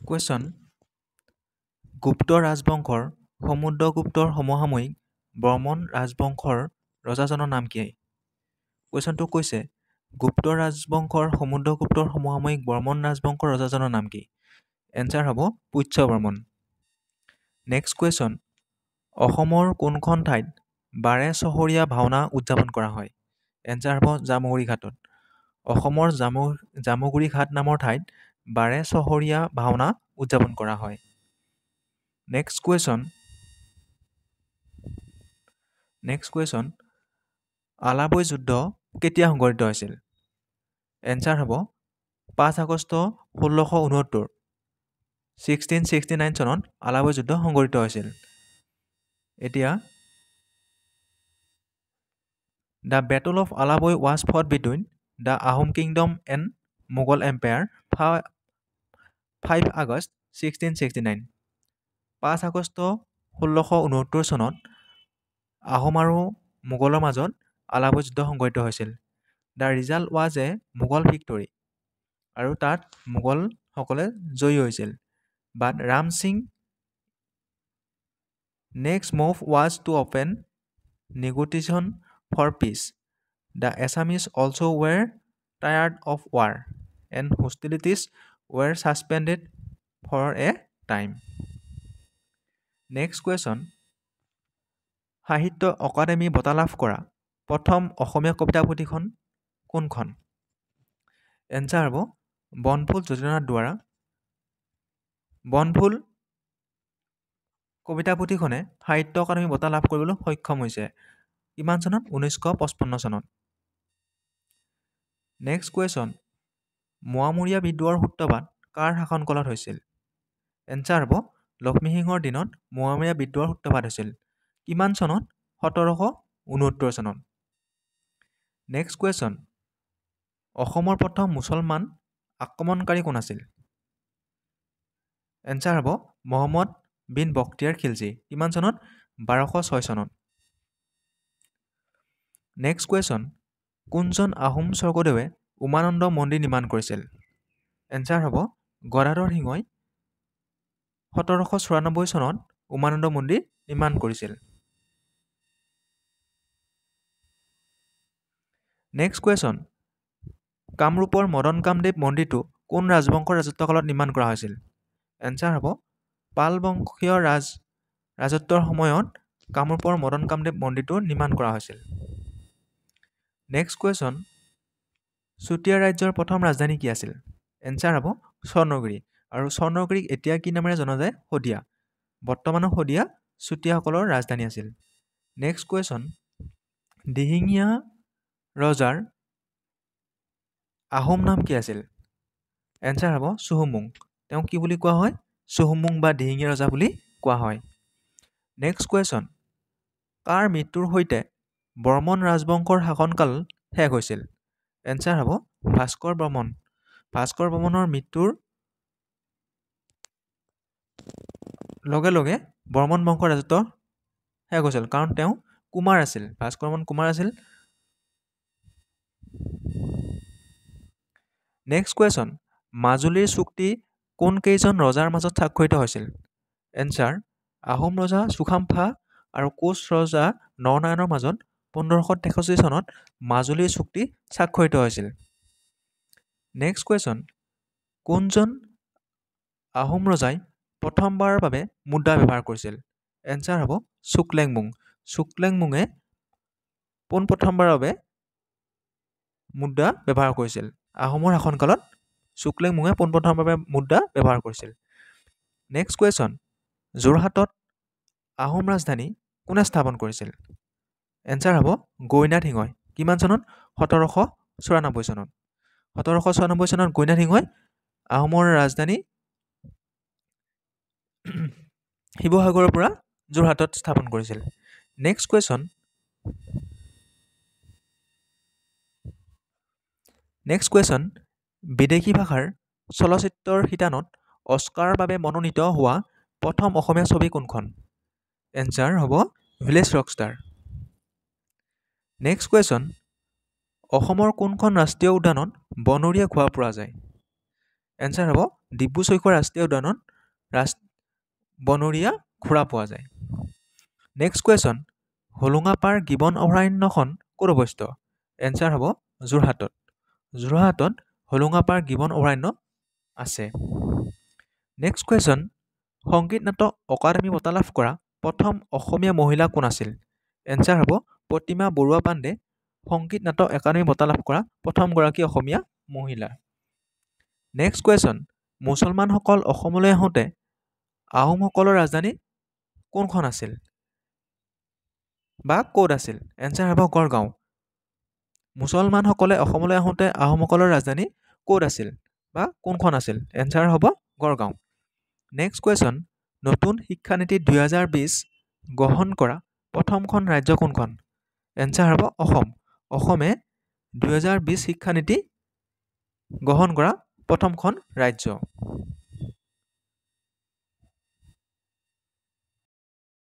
Question গুপ্ত ৰাজবংশৰ সমুদ্ৰগুপ্তৰ সমসাময়িক বৰ্মন ৰাজবংশৰ ৰজাজনৰ নাম কি? কুৱেশ্যনটো কৈছে গুপ্ত ৰাজবংশৰ সমুদ্ৰগুপ্তৰ সমসাময়িক বৰ্মন ৰাজবংশৰ ৰজাজনৰ নাম কি? এনচাৰ হ'ব পুষ্য বৰ্মন। নেক্সট কুৱেশ্যন অসমৰ কোনখন ঠাইত 12 চহৰীয়া ভাওনা উদযাপন কৰা হয়? এনচাৰ হ'ব জামুগুৰি ঘাটত। অসমৰ জামুগুৰি ঘাট নামৰ ঠাইত 12 চহৰীয়া ভাওনা উদযাপন কৰা হয়। নেক্সট কুৱেশ্যন আলাবৈ যুদ্ধ কেতিয়া সংঘটিত হৈছিল? এনচাৰ হ'ব 5 আগষ্ট 1669 1669 চনত আলাবৈ যুদ্ধ সংঘটিত হৈছিল। এতিয়া the battle of Alaboi was fought between the Ahom kingdom and Mughal empire 5 August 1669 5 August 1669 চনত আহোম আৰু মোগলৰ মাজত আলাবৈ যুদ্ধ সংঘটিত হৈছিল। The result was a Mughal victory আৰু তাত মোগলসকলে জয়ী হৈছিল। But Ram Singh next move was to open negotiation for peace. The Assamese also' were tired of war and hostilities were suspended for a time. Next question Sahitya Akademi বঁটা লাভ কৰা প্ৰথম অসমীয়া কবিতা পুথিখন কোনখন? এনচাৰ হ'ব বনফুল যতীন্দ্ৰনাথ দুৱৰা। বনফুল কবিতা পুথিখনে সাহিত্য অকাডেমি বঁটা লাভ কৰিবলৈ সক্ষম হৈছে। কিমান চনত? 1955 চনত। নেক্সট কুৱেশ্যন মোৱামৰীয়া বিদ্ৰোহৰ সূত্ৰপাত কাৰ শাসনকালত হৈছিল? এনচাৰ হ'ব লক্ষ্মীসিংহৰ দিনত মোৱামৰীয়া বিদ্ৰোহৰ সূত্ৰপাত হৈছিল। কিমান চনত? 1769 চনত। নেক্সট কুৱেশ্যন অসমৰ প্ৰথম মুছলমান আক্ৰমণকাৰী কোন আছিল? এনচাৰ হ'ব মহম্মদ বিন বখতিয়াৰ খিলজী। কিমান চনত? 1206 চনত। নেক্সট কুৱেশ্যন কোনজন আহোম স্বৰ্গদেৱে উমানন্দ মন্দিৰ নিৰ্মাণ কৰিছিল? এনচাৰ হ'ব গদাধৰ সিংহই 1794 চনত উমানন্দ মন্দিৰ নিৰ্মাণ কৰিছিল। নেক্সট কুৱেশ্যন কামৰূপৰ মদন কামদেৱ মন্দিৰটো কোন ৰাজবংশৰ ৰাজত্বকালত নিৰ্মাণ কৰা হৈছিল? এনচাৰ হ'ব পাল বংশীয় ৰাজত্বৰ সময়ত কামৰূপৰ মদন কামদেৱ মন্দিৰটো নিৰ্মাণ কৰা হৈছিল। নেক্সট কুৱেশ্যন চুতীয়া ৰাজ্যৰ প্ৰথম ৰাজধানী কি আছিল? এনচাৰ হ'ব স্বৰ্ণগিৰি। আৰু স্বৰ্ণগিৰিক এতিয়া কি নামেৰে জনা যায়? শদিয়া। বৰ্তমানৰ শদিয়া চুতীয়াসকলৰ ৰাজধানী আছিল। নেক্সট কুৱেশ্যন দিহিঙীয়া ৰজাৰ আহোম নাম কি আছিল? এনচাৰ হ'ব চুহুংমুং। তেওঁক কি বুলি কোৱা হয়? চুহুংমুং বা দিহিঙীয়া ৰজা বুলি কোৱা হয়। নেক্সট কুৱেশ্যন কাৰ মৃত্যুৰ সৈতে বৰ্মন ৰাজবংশৰ শাসনকাল শেষ হৈছিল? এনচাৰ হ'ব ভাস্কৰ বৰ্মন। ভাস্কৰ বৰ্মনৰ মৃত্যুৰ লগে লগে বৰ্মন বংশৰ ৰাজত্ব শেষ হৈছিল, কাৰণ তেওঁ কুমাৰ আছিল। ভাস্কৰ বৰ্মন কুমাৰ আছিল। নেক্সট কুৱেশ্যন মাজুলীৰ চুক্তি কোন কেইজন ৰজাৰ মাজত স্বাক্ষৰিত হৈছিল? এনচাৰ আহোম ৰজা চুকাফা আৰু কোচ ৰজা নৰনাৰায়ণৰ মাজত 1563 চনত মাজুলীৰ চুক্তি স্বাক্ষৰিত হৈছিল। নেক্সট কুৱেশ্যন কোনজন আহোম ৰজাই প্ৰথমবাৰৰ বাবে মুদ্ৰা ব্যৱহাৰ কৰিছিল? এনচাৰ হ'ব চুকলেংমুং। চুকলেংমুঙে পোনপ্ৰথমবাৰৰ বাবে মুদ্ৰা ব্যৱহাৰ কৰিছিল। আহোমৰ শাসনকালত চুকলেংমুঙে পোনপ্ৰথমবাৰৰ বাবে মুদ্ৰা ব্যৱহাৰ কৰিছিল। নেক্সট কুৱেশ্যন যোৰহাটত আহোম ৰাজধানী কোনে স্থাপন কৰিছিল? এনচাৰ হ'ব গৌৰীনাথ সিংহই। কিমান চনত? 1794 চনত। 1794 চনত গৌৰীনাথ সিংহই আহোমৰ ৰাজধানী শিৱসাগৰৰ পৰা যোৰহাটত স্থাপন কৰিছিল। নেক্সট কুৱেশ্যন বিদেশী ভাষাৰ চলচ্চিত্ৰৰ শিতানত অস্কাৰৰ বাবে মনোনীত হোৱা প্ৰথম অসমীয়া ছবি কোনখন? এনচাৰ হ'ব ভিলেজ ৰকষ্টাৰ। নেক্সট কুৱেশ্যন অসমৰ কোনখন ৰাষ্ট্ৰীয় উদ্যানত বনৰীয়া ঘোঁৰা পোৱা যায়? এনচাৰ হ'ব ডিব্ৰু চৈখোৱা ৰাষ্ট্ৰীয় উদ্যানত বনৰীয়া ঘোঁৰা পোৱা যায়। নেক্সট কুৱেশ্যন, হোলোঙাপাৰ গিবন অভয়াৰণ্যখন ক'ত অৱস্থিত? এনচাৰ হ'ব যোৰহাটত। যোৰহাটত হোলোঙাপাৰ গিবন অভয়াৰণ্য আছে। নেক্সট কুৱেশ্যন, সংগীত নাটক অকাডেমি বঁটা লাভ কৰা প্ৰথম অসমীয়া মহিলা কোন আছিল? এনচাৰ হ'ব প্ৰতিমা বৰুৱা পাণ্ডে সংগীত নাটক একাডেমি বঁটা লাভ কৰা প্ৰথমগৰাকী অসমীয়া মহিলা। নেক্সট কুৱেশ্যন, মুছলমানসকল অসমলৈ আহোঁতে আহোমসকলৰ ৰাজধানী কোনখন আছিল বা ক'ত আছিল? এনচাৰ হ'ব গড়গাঁও। মুছলমানসকলে অসমলৈ আহোঁতে আহোমসকলৰ ৰাজধানী ক'ত আছিল বা কোনখন আছিল? এনচাৰ হ'ব গড়গাঁও। নেক্সট কুৱেশ্যন, নতুন শিক্ষানীতি 2020 গ্ৰহণ কৰা প্ৰথমখন ৰাজ্য কোনখন? এনচাৰ হ'ব অসম। অসমে 2020 শিক্ষানীতি গ্ৰহণ কৰা প্ৰথমখন ৰাজ্য।